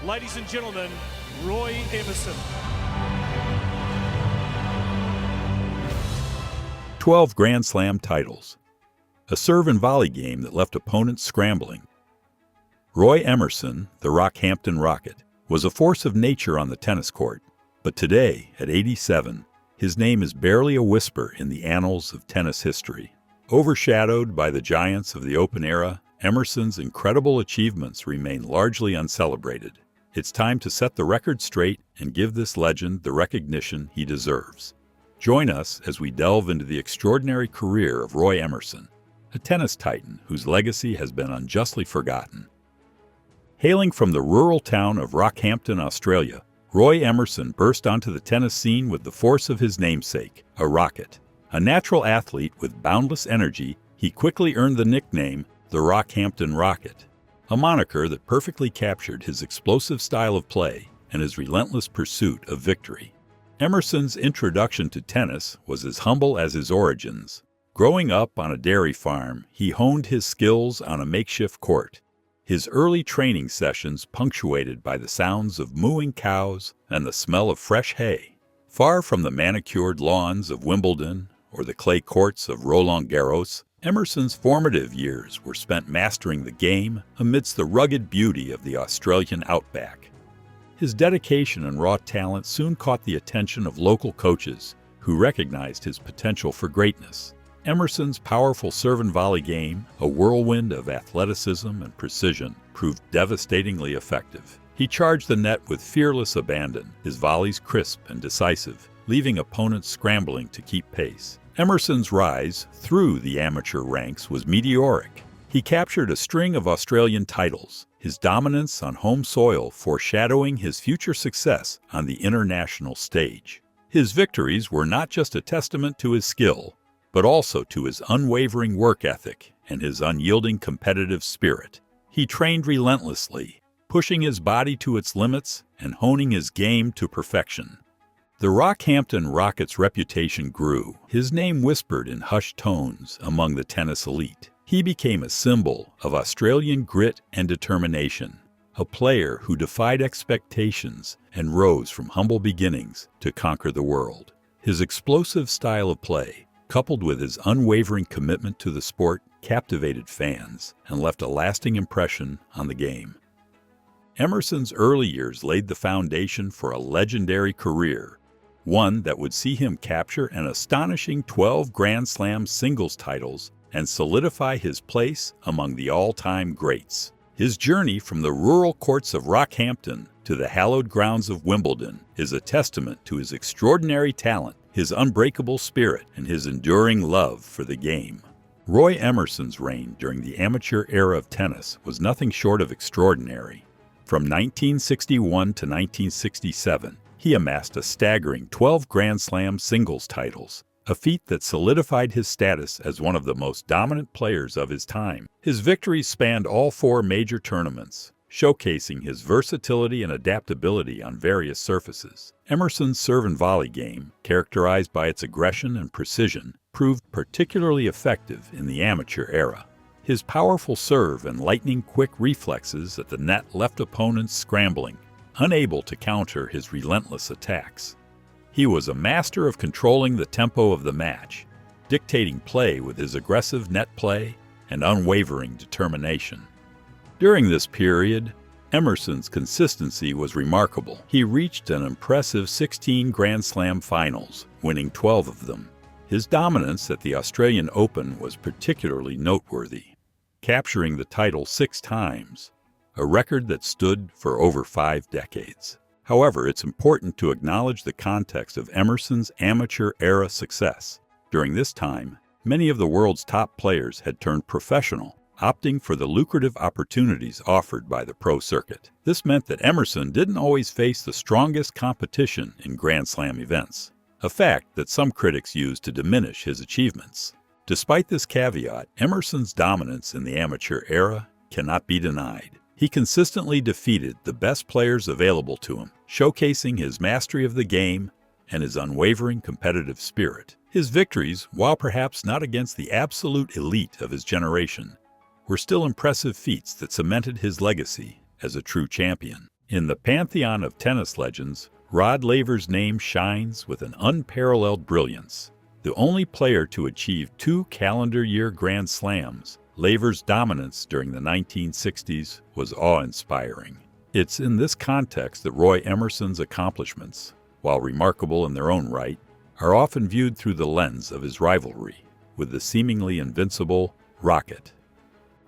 Ladies and gentlemen, Roy Emerson. 12 Grand Slam titles. A serve-and-volley game that left opponents scrambling. Roy Emerson, the Rockhampton Rocket, was a force of nature on the tennis court, but today, at 87, his name is barely a whisper in the annals of tennis history. Overshadowed by the giants of the Open era, Emerson's incredible achievements remain largely uncelebrated. It's time to set the record straight and give this legend the recognition he deserves. Join us as we delve into the extraordinary career of Roy Emerson, a tennis titan whose legacy has been unjustly forgotten. Hailing from the rural town of Rockhampton, Australia, Roy Emerson burst onto the tennis scene with the force of his namesake, a rocket. A natural athlete with boundless energy, he quickly earned the nickname the Rockhampton Rocket, a moniker that perfectly captured his explosive style of play and his relentless pursuit of victory. Emerson's introduction to tennis was as humble as his origins. Growing up on a dairy farm, he honed his skills on a makeshift court. His early training sessions punctuated by the sounds of mooing cows and the smell of fresh hay. Far from the manicured lawns of Wimbledon or the clay courts of Roland Garros, Emerson's formative years were spent mastering the game amidst the rugged beauty of the Australian outback. His dedication and raw talent soon caught the attention of local coaches who recognized his potential for greatness. Emerson's powerful serve-and-volley game, a whirlwind of athleticism and precision, proved devastatingly effective. He charged the net with fearless abandon, his volleys crisp and decisive, leaving opponents scrambling to keep pace. Emerson's rise through the amateur ranks was meteoric. He captured a string of Australian titles, his dominance on home soil foreshadowing his future success on the international stage. His victories were not just a testament to his skill, but also to his unwavering work ethic and his unyielding competitive spirit. He trained relentlessly, pushing his body to its limits and honing his game to perfection. The Rockhampton Rocket's reputation grew, his name whispered in hushed tones among the tennis elite. He became a symbol of Australian grit and determination, a player who defied expectations and rose from humble beginnings to conquer the world. His explosive style of play, coupled with his unwavering commitment to the sport, captivated fans and left a lasting impression on the game. Emerson's early years laid the foundation for a legendary career, one that would see him capture an astonishing 12 Grand Slam singles titles and solidify his place among the all-time greats. His journey from the rural courts of Rockhampton to the hallowed grounds of Wimbledon is a testament to his extraordinary talent, his unbreakable spirit, and his enduring love for the game. Roy Emerson's reign during the amateur era of tennis was nothing short of extraordinary. From 1961 to 1967, he amassed a staggering 12 Grand Slam singles titles, a feat that solidified his status as one of the most dominant players of his time. His victories spanned all four major tournaments, showcasing his versatility and adaptability on various surfaces. Emerson's serve-and-volley game, characterized by its aggression and precision, proved particularly effective in the amateur era. His powerful serve and lightning-quick reflexes at the net left opponents scrambling, unable to counter his relentless attacks. He was a master of controlling the tempo of the match, dictating play with his aggressive net play and unwavering determination. During this period, Emerson's consistency was remarkable. He reached an impressive 16 Grand Slam finals, winning 12 of them. His dominance at the Australian Open was particularly noteworthy, capturing the title 6 times, a record that stood for over 5 decades. However, it's important to acknowledge the context of Emerson's amateur-era success. During this time, many of the world's top players had turned professional, opting for the lucrative opportunities offered by the pro circuit. This meant that Emerson didn't always face the strongest competition in Grand Slam events, a fact that some critics used to diminish his achievements. Despite this caveat, Emerson's dominance in the amateur era cannot be denied. He consistently defeated the best players available to him, showcasing his mastery of the game and his unwavering competitive spirit. His victories, while perhaps not against the absolute elite of his generation, were still impressive feats that cemented his legacy as a true champion. In the pantheon of tennis legends, Rod Laver's name shines with an unparalleled brilliance. The only player to achieve 2 calendar year Grand Slams, Laver's dominance during the 1960s was awe-inspiring. It's in this context that Roy Emerson's accomplishments, while remarkable in their own right, are often viewed through the lens of his rivalry with the seemingly invincible Rocket.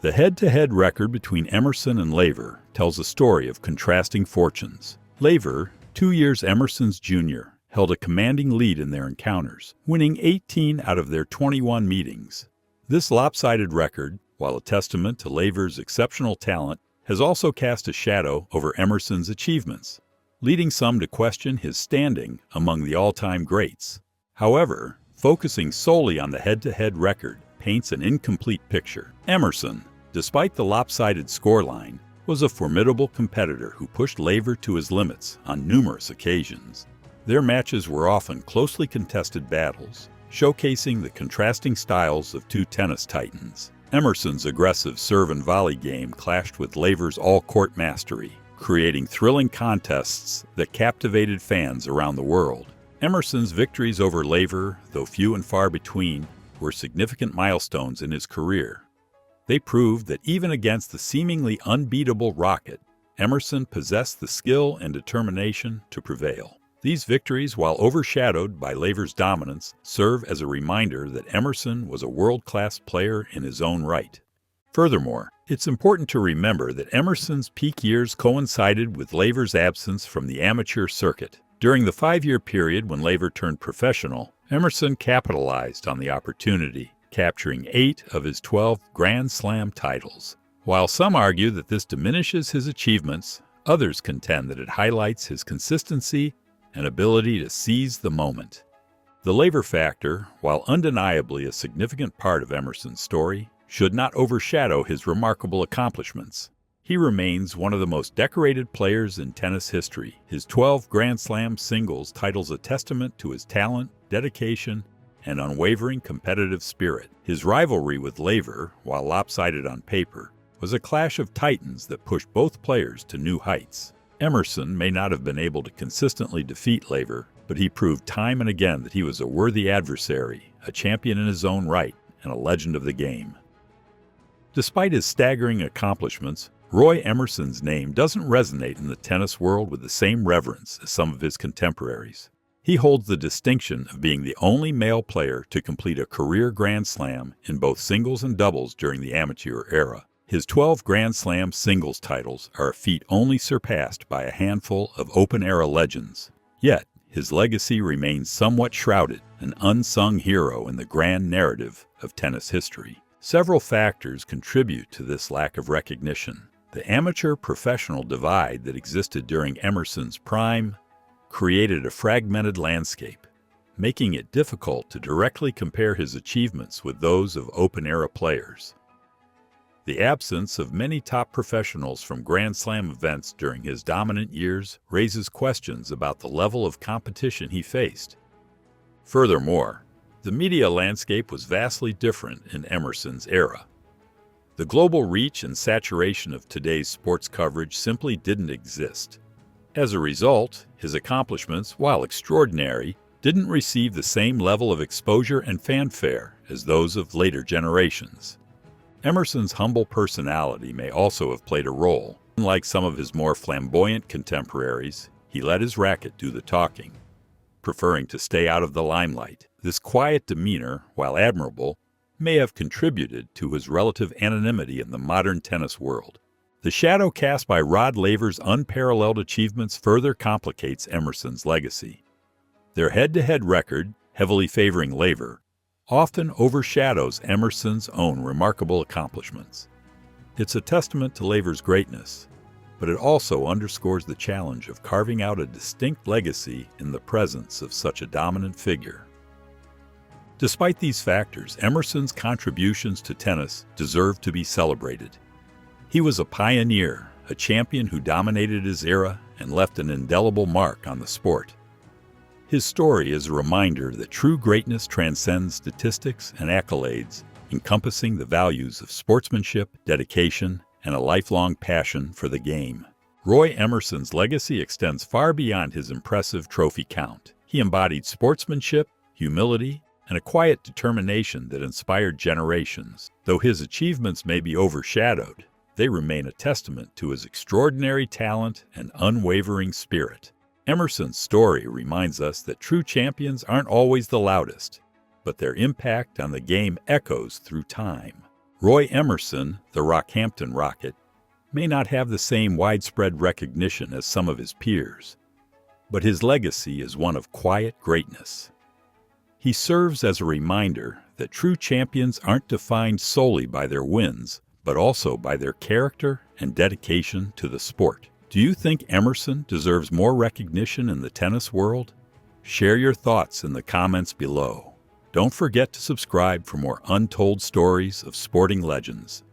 The head-to-head record between Emerson and Laver tells a story of contrasting fortunes. Laver, 2 years Emerson's junior, held a commanding lead in their encounters, winning 18 out of their 21 meetings. This lopsided record, while a testament to Laver's exceptional talent, has also cast a shadow over Emerson's achievements, leading some to question his standing among the all-time greats. However, focusing solely on the head-to-head record paints an incomplete picture. Emerson, despite the lopsided scoreline, was a formidable competitor who pushed Laver to his limits on numerous occasions. Their matches were often closely contested battles, showcasing the contrasting styles of two tennis titans. Emerson's aggressive serve-and-volley game clashed with Laver's all-court mastery, creating thrilling contests that captivated fans around the world. Emerson's victories over Laver, though few and far between, were significant milestones in his career. They proved that even against the seemingly unbeatable Rocket, Emerson possessed the skill and determination to prevail. These victories, while overshadowed by Laver's dominance, serve as a reminder that Emerson was a world-class player in his own right. Furthermore, it's important to remember that Emerson's peak years coincided with Laver's absence from the amateur circuit. During the 5-year period when Laver turned professional, Emerson capitalized on the opportunity, capturing 8 of his 12 Grand Slam titles. While some argue that this diminishes his achievements, others contend that it highlights his consistency and ability to seize the moment. The Laver factor, while undeniably a significant part of Emerson's story, should not overshadow his remarkable accomplishments. He remains one of the most decorated players in tennis history. His 12 Grand Slam singles titles a testament to his talent, dedication, and unwavering competitive spirit. His rivalry with Laver, while lopsided on paper, was a clash of titans that pushed both players to new heights. Emerson may not have been able to consistently defeat Laver, but he proved time and again that he was a worthy adversary, a champion in his own right, and a legend of the game. Despite his staggering accomplishments, Roy Emerson's name doesn't resonate in the tennis world with the same reverence as some of his contemporaries. He holds the distinction of being the only male player to complete a career Grand Slam in both singles and doubles during the amateur era. His 12 Grand Slam singles titles are a feat only surpassed by a handful of open-era legends. Yet, his legacy remains somewhat shrouded, an unsung hero in the grand narrative of tennis history. Several factors contribute to this lack of recognition. The amateur-professional divide that existed during Emerson's prime created a fragmented landscape, making it difficult to directly compare his achievements with those of open-era players. The absence of many top professionals from Grand Slam events during his dominant years raises questions about the level of competition he faced. Furthermore, the media landscape was vastly different in Emerson's era. The global reach and saturation of today's sports coverage simply didn't exist. As a result, his accomplishments, while extraordinary, didn't receive the same level of exposure and fanfare as those of later generations. Emerson's humble personality may also have played a role. Unlike some of his more flamboyant contemporaries, he let his racket do the talking, preferring to stay out of the limelight. This quiet demeanor, while admirable, may have contributed to his relative anonymity in the modern tennis world. The shadow cast by Rod Laver's unparalleled achievements further complicates Emerson's legacy. Their head-to-head record, heavily favoring Laver, often overshadows Emerson's own remarkable accomplishments. It's a testament to Laver's greatness, but it also underscores the challenge of carving out a distinct legacy in the presence of such a dominant figure. Despite these factors, Emerson's contributions to tennis deserve to be celebrated. He was a pioneer, a champion who dominated his era and left an indelible mark on the sport. His story is a reminder that true greatness transcends statistics and accolades, encompassing the values of sportsmanship, dedication, and a lifelong passion for the game. Roy Emerson's legacy extends far beyond his impressive trophy count. He embodied sportsmanship, humility, and a quiet determination that inspired generations. Though his achievements may be overshadowed, they remain a testament to his extraordinary talent and unwavering spirit. Emerson's story reminds us that true champions aren't always the loudest, but their impact on the game echoes through time. Roy Emerson, the Rockhampton Rocket, may not have the same widespread recognition as some of his peers, but his legacy is one of quiet greatness. He serves as a reminder that true champions aren't defined solely by their wins, but also by their character and dedication to the sport. Do you think Emerson deserves more recognition in the tennis world? Share your thoughts in the comments below. Don't forget to subscribe for more untold stories of sporting legends.